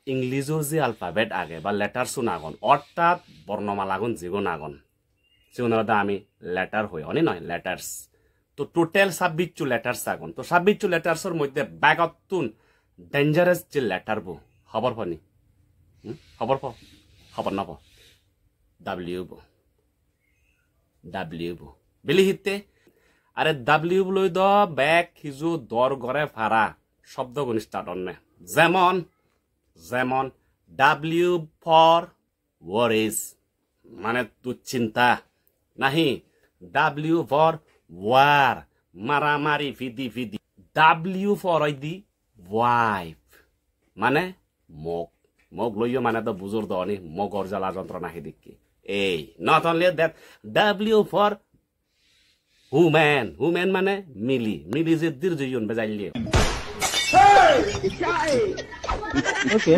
ইংলিজৰ যে আলফাবেট আগে বা লেটাৰছো নাগন অৰ্থাৎ বর্ণমালাগুন যেগুন আগন সেগুনরা আমি লেটার হই অনি নয় লেটার্স তো টোটাল 26 লেটার্স আগন তো 26 লেটার্সর মধ্যে ব্যাগতুন ডেঞ্জারাস যে লেটার বো খবর পানি খবর প খবর না প ডাব্লিউ বো বেলি হিতে আরে ডাব্লিউ লই দ ব্যাগ খিজু দর গরে ফারা শব্দ গুণ স্টার্ট অনে যেমন যেমন ডাব্লিউ ফর ওয়ারিজ মানে দুশ্চিন্তা নাহি ডাব্লিউ ফর ওয়ার মারামারি ফিদি ফিদি ডাব্লিউ ফর দি ওয়াইফ মানে মোক মোক লইও মানে তো বুজুর দনি মগর জ্বালা যন্ত্রণা হি দেখি এই not only that W for human human মানে মিলি মিলি যে দীর্ঘজন বেজাইলে Okay.